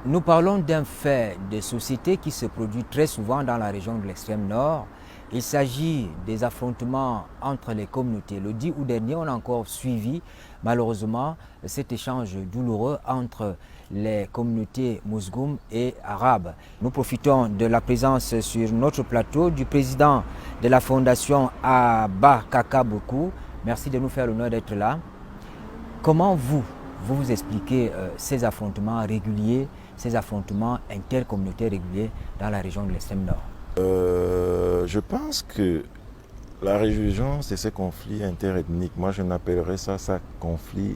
Nous parlons d'un fait de société qui se produit très souvent dans la région de l'extrême nord. Il s'agit des affrontements entre les communautés. Le 10 août dernier, on a encore suivi malheureusement cet échange douloureux entre les communautés mousgoum et arabes. Nous profitons de la présence sur notre plateau du président de la fondation Abba Kaka Boku. Merci de nous faire l'honneur d'être là. Comment vous expliquez ces affrontements réguliers, ces affrontements intercommunautaires réguliers dans la région de l'extrême nord? Je pense que la résurgence de ces conflits interethniques, moi je n'appellerais ça conflit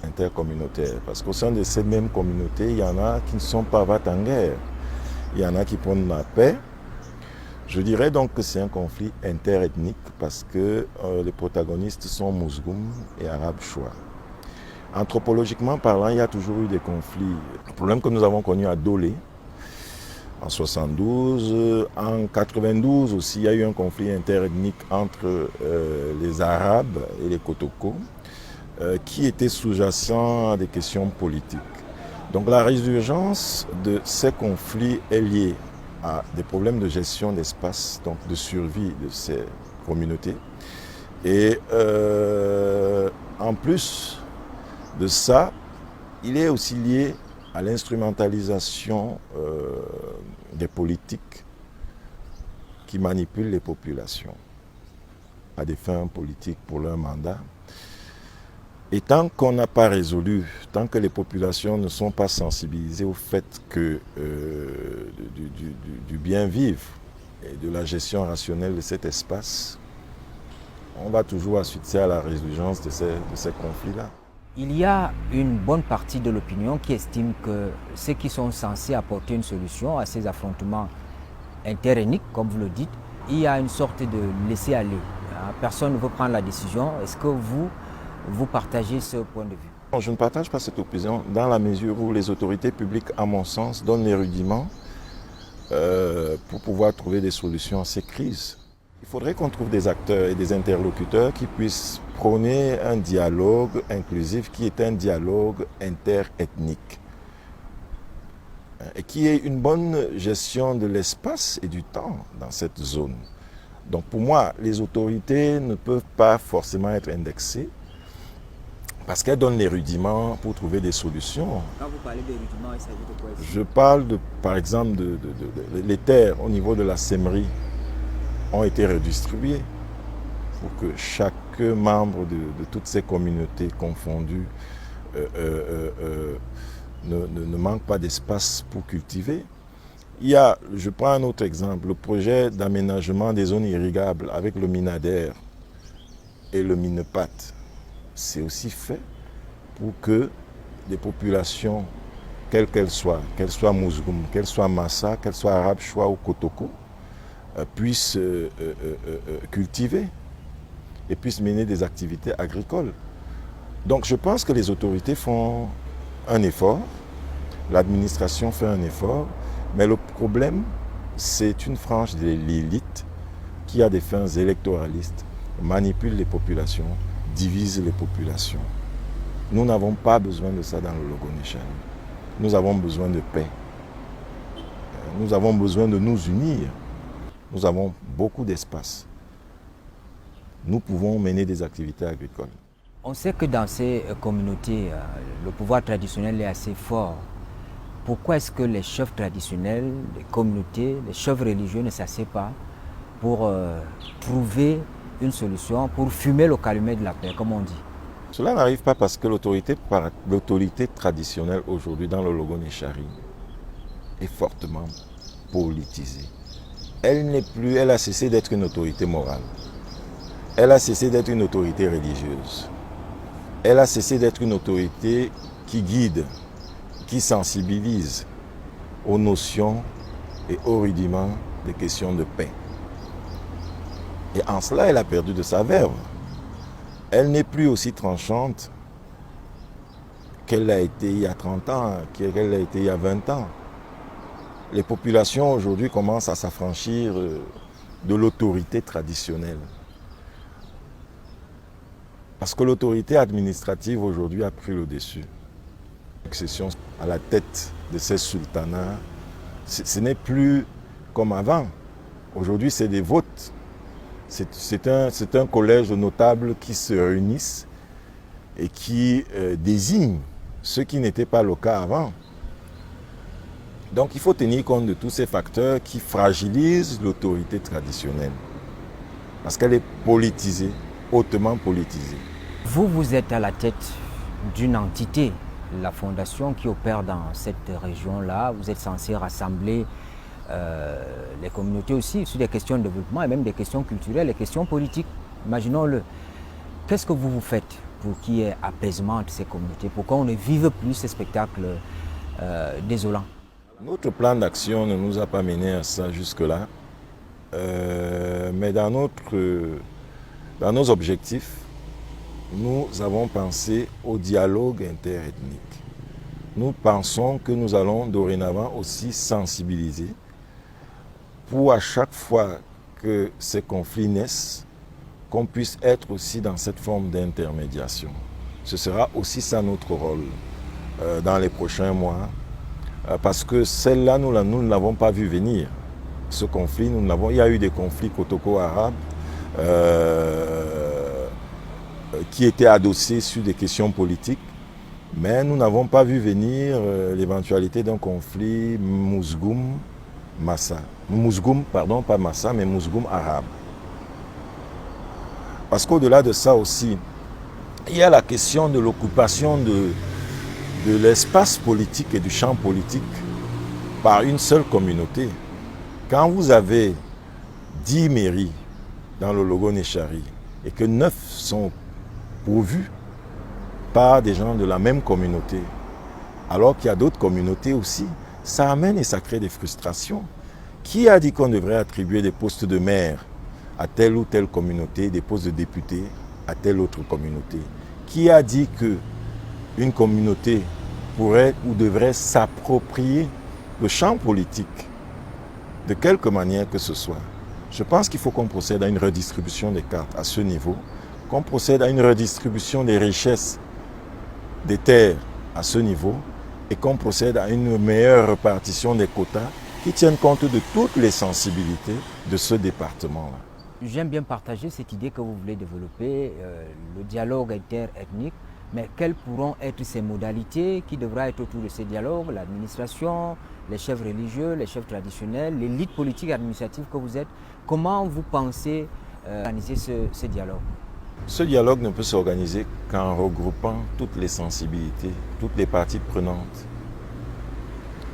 intercommunautaire. Parce qu'au sein de ces mêmes communautés, il y en a qui ne sont pas en guerre. Il y en a qui prônent la paix. Je dirais donc que c'est un conflit interethnique parce que les protagonistes sont mousgoum et arabes chois. Anthropologiquement parlant, il y a toujours eu des conflits. Le problème que nous avons connu à Dolé, en 72, en 92 aussi, il y a eu un conflit interethnique entre les Arabes et les Kotoko qui était sous-jacent à des questions politiques. Donc la résurgence de ces conflits est liée à des problèmes de gestion d'espace, donc de survie de ces communautés. Et en plus de ça, il est aussi lié à l'instrumentalisation des politiques qui manipulent les populations à des fins politiques pour leur mandat. Et tant qu'on n'a pas résolu, tant que les populations ne sont pas sensibilisées au fait que du bien vivre et de la gestion rationnelle de cet espace, on va toujours assister à la résurgence de ces conflits-là. Il y a une bonne partie de l'opinion qui estime que ceux qui sont censés apporter une solution à ces affrontements interethniques, comme vous le dites, il y a une sorte de laisser-aller. Personne ne veut prendre la décision. Est-ce que vous partagez ce point de vue? Non, je ne partage pas cette opinion dans la mesure où les autorités publiques, à mon sens, donnent les rudiments pour pouvoir trouver des solutions à ces crises. Il faudrait qu'on trouve des acteurs et des interlocuteurs qui puissent prôner un dialogue inclusif qui est un dialogue interethnique et qui ait une bonne gestion de l'espace et du temps dans cette zone. Donc pour moi, les autorités ne peuvent pas forcément être indexées parce qu'elles donnent les rudiments pour trouver des solutions. Quand vous parlez des rudiments, il s'agit de quoi? Je parle par exemple les terres au niveau de la seimerie ont été redistribuées pour que chaque membre de toutes ces communautés confondues ne manque pas d'espace pour cultiver. Je prends un autre exemple, le projet d'aménagement des zones irrigables avec le Minader et le Minepat. C'est aussi fait pour que les populations, quelles qu'elles soient mousgoum, qu'elles soient massa, qu'elles soient arabes, chois ou kotoko, puissent cultiver et puissent mener des activités agricoles. Donc je pense que les autorités font un effort, l'administration fait un effort, mais le problème, c'est une frange de l'élite qui a des fins électoralistes, manipule les populations, divise les populations. Nous n'avons pas besoin de ça dans le Logo-Nechari. Nous avons besoin de paix. Nous avons besoin de nous unir. Nous avons beaucoup d'espace. Nous pouvons mener des activités agricoles. On sait que dans ces communautés, le pouvoir traditionnel est assez fort. Pourquoi est-ce que les chefs traditionnels, les communautés, les chefs religieux ne s'asseyent pas pour trouver une solution, pour fumer le calumet de la paix, comme on dit? Cela n'arrive pas parce que l'autorité traditionnelle aujourd'hui dans le Logo-Nechari est fortement politisée. Elle a cessé d'être une autorité morale. Elle a cessé d'être une autorité religieuse. Elle a cessé d'être une autorité qui guide, qui sensibilise aux notions et aux rudiments des questions de paix. Et en cela, elle a perdu de sa verve. Elle n'est plus aussi tranchante qu'elle l'a été il y a 30 ans, qu'elle l'a été il y a 20 ans. Les populations aujourd'hui commencent à s'affranchir de l'autorité traditionnelle. Parce que l'autorité administrative aujourd'hui a pris le dessus. Succession à la tête de ces sultanats, ce n'est plus comme avant. Aujourd'hui, c'est des votes. C'est un collège de notables qui se réunissent et qui désignent ce qui n'était pas le cas avant. Donc il faut tenir compte de tous ces facteurs qui fragilisent l'autorité traditionnelle. Parce qu'elle est politisée, hautement politisée. Vous êtes à la tête d'une entité, la fondation qui opère dans cette région-là. Vous êtes censé rassembler les communautés aussi sur des questions de développement et même des questions culturelles, des questions politiques. Imaginons-le. Qu'est-ce que vous faites pour qu'il y ait apaisement de ces communautés, pour qu'on ne vive plus ces spectacles désolants? Notre plan d'action ne nous a pas mené à ça jusque-là, mais dans nos objectifs, nous avons pensé au dialogue interethnique. Nous pensons que nous allons dorénavant aussi sensibiliser pour à chaque fois que ces conflits naissent, qu'on puisse être aussi dans cette forme d'intermédiation. Ce sera aussi ça notre rôle dans les prochains mois, parce que celle-là, nous ne l'avons pas vu venir. Ce conflit, il y a eu des conflits Kotoko-arabes qui étaient adossés sur des questions politiques, mais nous n'avons pas vu venir l'éventualité d'un conflit Mouzgoum-Massa. Mouzgoum, pardon, pas Massa, mais Mouzgoum-arabe. Parce qu'au-delà de ça aussi, il y a la question de l'occupation de l'espace politique et du champ politique par une seule communauté. Quand vous avez 10 mairies dans le Logo-Néchari et que 9 sont pourvues par des gens de la même communauté, alors qu'il y a d'autres communautés aussi, ça amène et ça crée des frustrations. Qui a dit qu'on devrait attribuer des postes de maire à telle ou telle communauté, des postes de députés à telle autre communauté? Qui a dit qu'une communauté pourrait ou devrait s'approprier le champ politique de quelque manière que ce soit? Je pense qu'il faut qu'on procède à une redistribution des cartes à ce niveau, qu'on procède à une redistribution des richesses des terres à ce niveau et qu'on procède à une meilleure répartition des quotas qui tiennent compte de toutes les sensibilités de ce département-là. J'aime bien partager cette idée que vous voulez développer, le dialogue interethnique, mais quelles pourront être ces modalités qui devraient être autour de ces dialogues, l'administration, les chefs religieux, les chefs traditionnels, l'élite politique et administrative que vous êtes? Comment vous pensez organiser ce dialogue? Ce dialogue ne peut s'organiser qu'en regroupant toutes les sensibilités, toutes les parties prenantes,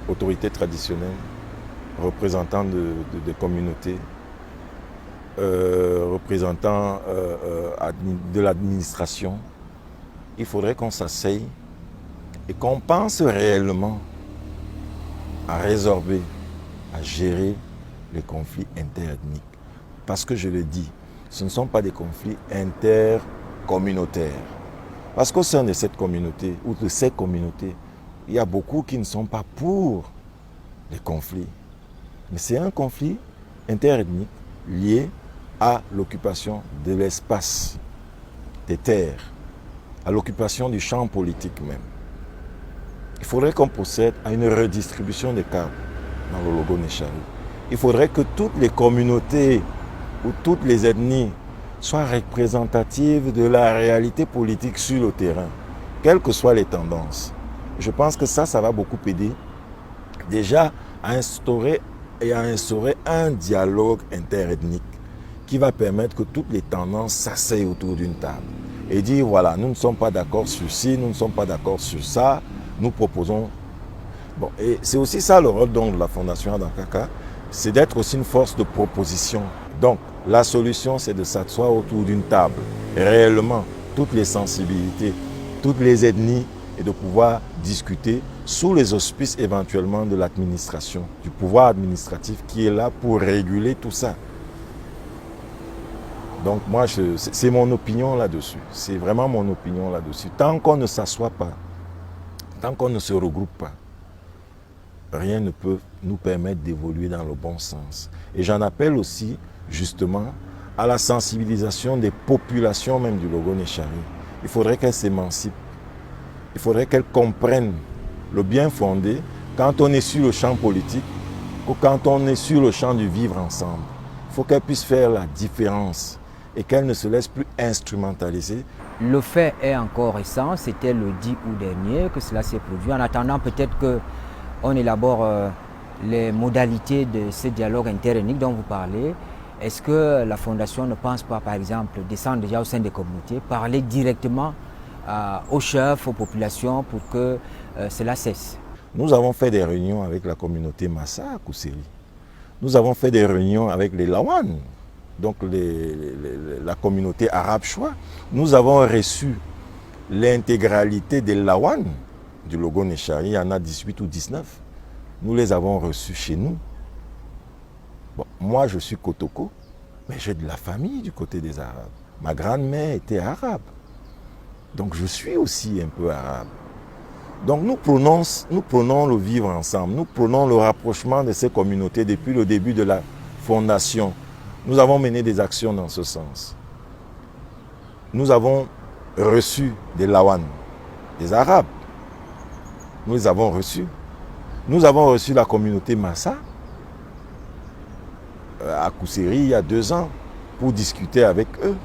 autorités traditionnelles, représentants de communautés, représentants de l'administration. Il faudrait qu'on s'asseye et qu'on pense réellement à résorber, à gérer les conflits interethniques. Parce que je le dis, ce ne sont pas des conflits intercommunautaires. Parce qu'au sein de cette communauté, ou de ces communautés, il y a beaucoup qui ne sont pas pour les conflits. Mais c'est un conflit interethnique lié à l'occupation de l'espace, des terres, à l'occupation du champ politique même. Il faudrait qu'on procède à une redistribution des cartes dans le Logo-Néchari. Il faudrait que toutes les communautés ou toutes les ethnies soient représentatives de la réalité politique sur le terrain, quelles que soient les tendances. Je pense que ça va beaucoup aider déjà à instaurer un dialogue interethnique qui va permettre que toutes les tendances s'asseyent autour d'une table et dire voilà, nous ne sommes pas d'accord sur ci, nous ne sommes pas d'accord sur ça, nous proposons. Bon, et c'est aussi ça le rôle donc, de la Fondation Adankaka, c'est d'être aussi une force de proposition. Donc la solution, c'est de s'asseoir autour d'une table, réellement, toutes les sensibilités, toutes les ethnies, et de pouvoir discuter sous les auspices éventuellement de l'administration, du pouvoir administratif qui est là pour réguler tout ça. Donc moi, c'est mon opinion là-dessus. C'est vraiment mon opinion là-dessus. Tant qu'on ne s'assoit pas, tant qu'on ne se regroupe pas, rien ne peut nous permettre d'évoluer dans le bon sens. Et j'en appelle aussi, justement, à la sensibilisation des populations même du Logo-Néchari. Il faudrait qu'elles s'émancipent. Il faudrait qu'elles comprennent le bien fondé, quand on est sur le champ politique, ou quand on est sur le champ du vivre ensemble. Il faut qu'elle puisse faire la différence et qu'elle ne se laisse plus instrumentaliser. Le fait est encore récent, c'était le 10 août dernier que cela s'est produit. En attendant, peut-être qu'on élabore les modalités de ce dialogue interethnique dont vous parlez. Est-ce que la Fondation ne pense pas, par exemple, descendre déjà au sein des communautés, parler directement aux chefs, aux populations pour que cela cesse? Nous avons fait des réunions avec la communauté Massa à Kousséri. Nous avons fait des réunions avec les Lawan, donc la communauté arabe choix. Nous avons reçu l'intégralité des Lawan du Logo Nechari, il y en a 18 ou 19. Nous les avons reçus chez nous. Bon, moi, je suis Kotoko, mais j'ai de la famille du côté des Arabes. Ma grand-mère était arabe. Donc, je suis aussi un peu arabe. Donc, nous prenons le vivre ensemble. Nous prenons le rapprochement de ces communautés depuis le début de la fondation. Nous avons mené des actions dans ce sens. Nous avons reçu des Lawan, des Arabes. Nous les avons reçus. Nous avons reçu la communauté Massa à Kousséri il y a 2 ans pour discuter avec eux.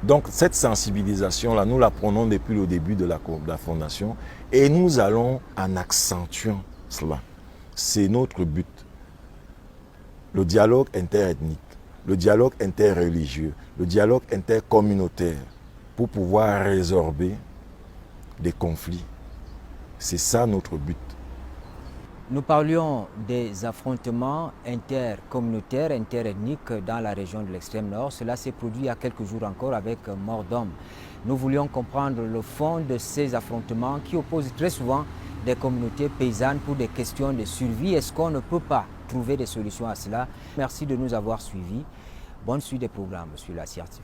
Donc cette sensibilisation-là, nous la prenons depuis le début de la fondation et nous allons en accentuant cela. C'est notre but. Le dialogue interethnique, le dialogue interreligieux, le dialogue intercommunautaire pour pouvoir résorber des conflits. C'est ça notre but. Nous parlions des affrontements intercommunautaires, interethniques dans la région de l'extrême nord. Cela s'est produit il y a quelques jours encore avec mort d'homme. Nous voulions comprendre le fond de ces affrontements qui opposent très souvent des communautés paysannes pour des questions de survie. Est-ce qu'on ne peut pas trouver des solutions à cela? Merci de nous avoir suivis. Bonne suite des programmes sur la CRTV.